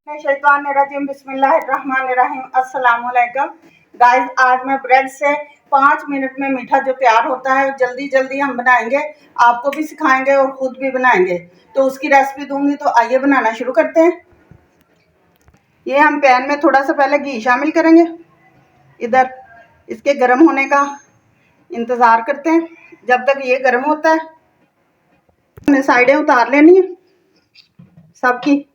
शैतानिर्रजीम बिस्मिल्लाहिर्रहमानिर्रहीम अस्सलामुअलैकुम गाइस। आज मैं ब्रेड से 5 मिनट में मीठा जो तैयार होता है जल्दी जल्दी हम बनाएंगे, आपको भी सिखाएंगे और खुद भी बनाएंगे, तो उसकी रेसिपी दूंगी। तो आइए बनाना शुरू करते हैं। ये हम पैन में थोड़ा सा पहले घी शामिल करेंगे। इधर इसके गर्म होने का इंतज़ार करते हैं। जब तक ये गर्म होता है हमने साइडें उतार लेनी है सबकी।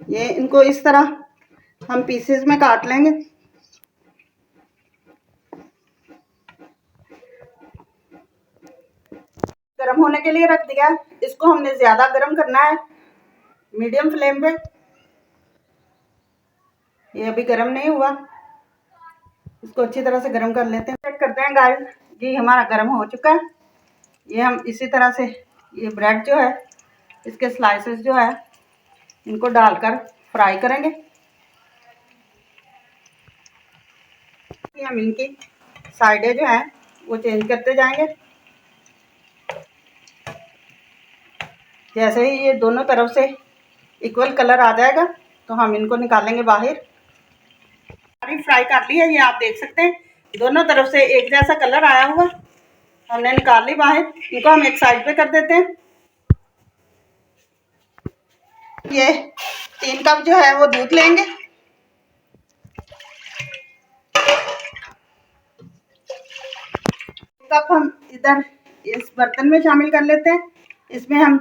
ये इनको इस तरह हम पीसेस में काट लेंगे। गरम होने के लिए रख दिया। इसको हमने ज्यादा गरम करना है, मीडियम फ्लेम पे। ये अभी गरम नहीं हुआ, इसको अच्छी तरह से गरम कर लेते हैं। चेक करते हैं गाइस, घी हमारा गरम हो चुका है। ये हम इसी तरह से ये ब्रेड जो है इसके स्लाइसेस जो है इनको डालकर फ्राई करेंगे। हम इनकी साइडें जो हैं वो चेंज करते जाएंगे। जैसे ही ये दोनों तरफ से इक्वल कलर आ जाएगा तो हम इनको निकालेंगे बाहर। फ्राई कर ली है, ये आप देख सकते हैं दोनों तरफ से एक जैसा कलर आया हुआ, हमने निकाल ली बाहर। इनको हम एक साइड पे कर देते हैं। ये 3 कप जो है वो दूध लेंगे। कप हम इधर इस बर्तन में शामिल कर लेते हैं। इसमें हम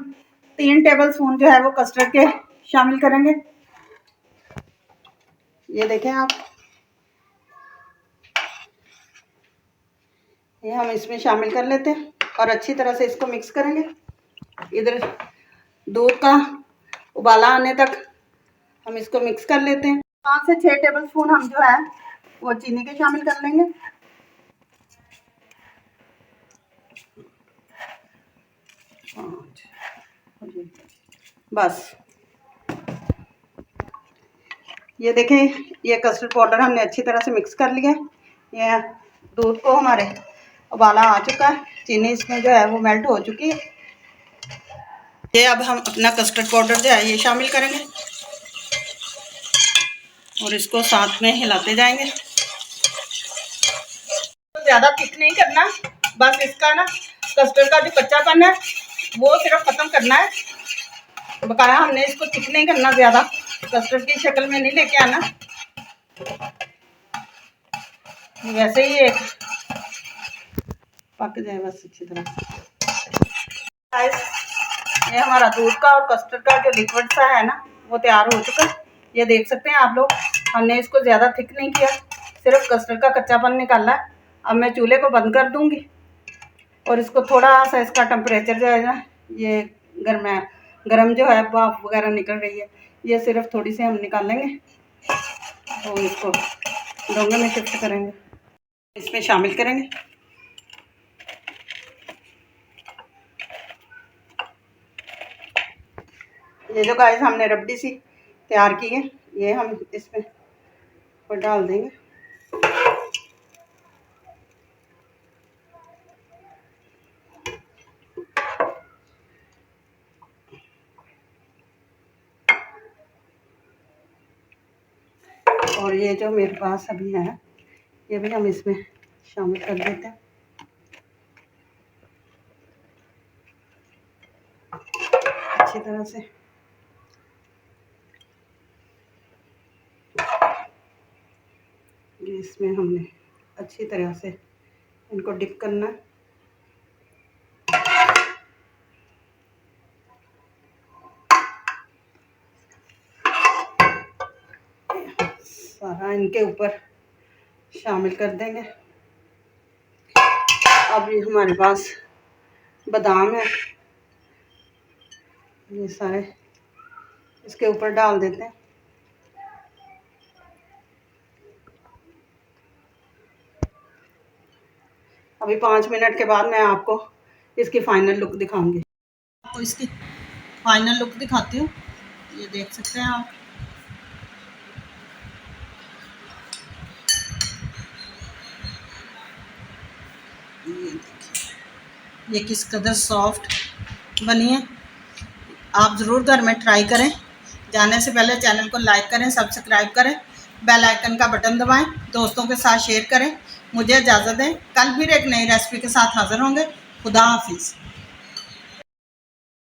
3 टेबल स्पून जो है वो कस्टर्ड के शामिल करेंगे। ये देखें आप, ये हम इसमें शामिल कर लेते हैं और अच्छी तरह से इसको मिक्स करेंगे। इधर दूध का उबाला आने तक हम इसको मिक्स कर लेते हैं। 5 से 6 टेबल स्पून हम जो है वो चीनी के शामिल कर लेंगे। बस ये देखें, ये कस्टर्ड पाउडर हमने अच्छी तरह से मिक्स कर लिया है। ये दूध को हमारे उबाला आ चुका है, चीनी इसमें जो है वो मेल्ट हो चुकी है। ये अब हम अपना कस्टर्ड पाउडर जो है ये शामिल करेंगे और इसको साथ में हिलाते जाएंगे। तो ज़्यादा थिक नहीं करना, बस इसका ना कस्टर्ड का जो कच्चापन है वो सिर्फ ख़त्म करना है। बकाया हमने इसको थिक नहीं करना, ज़्यादा कस्टर्ड की शक्ल में नहीं लेके आना। वैसे ही एक पक जाए बस अच्छी तरह से। ये हमारा दूध का और कस्टर्ड का जो लिक्विड सा है ना वो तैयार हो चुका है। ये देख सकते हैं आप लोग, हमने इसको ज़्यादा थिक नहीं किया, सिर्फ कस्टर्ड का कच्चापन निकाला है। अब मैं चूल्हे को बंद कर दूंगी और इसको थोड़ा सा इसका टेम्परेचर जो है ना ये गर्म जो है भाप वगैरह निकल रही है, ये सिर्फ थोड़ी सी हम निकालेंगे और इसको डोंगे में शिफ्ट करेंगे, इसमें शामिल करेंगे। ये जो गाइस हमने रबड़ी सी तैयार की है ये हम इसमें पर डाल देंगे। और ये जो मेरे पास अभी है ये भी हम इसमें शामिल कर देते हैं अच्छी तरह से। इसमें हमने अच्छी तरह से इनको डिप करना है। सारा इनके ऊपर शामिल कर देंगे। अब ये हमारे पास बादाम है, ये सारे इसके ऊपर डाल देते हैं। अभी 5 मिनट के बाद मैं आपको इसकी फाइनल लुक दिखाऊंगी। आपको इसकी फाइनल लुक दिखाती हूँ, ये देख सकते हैं आप। ये देखिए ये किस कदर सॉफ्ट बनी है। आप ज़रूर घर में ट्राई करें। जाने से पहले चैनल को लाइक करें, सब्सक्राइब करें, बेल आइकन का बटन दबाएं, दोस्तों के साथ शेयर करें। मुझे इजाज़त दें, कल फिर एक नई रेसिपी के साथ हाज़िर होंगे। खुदा हाफिज़।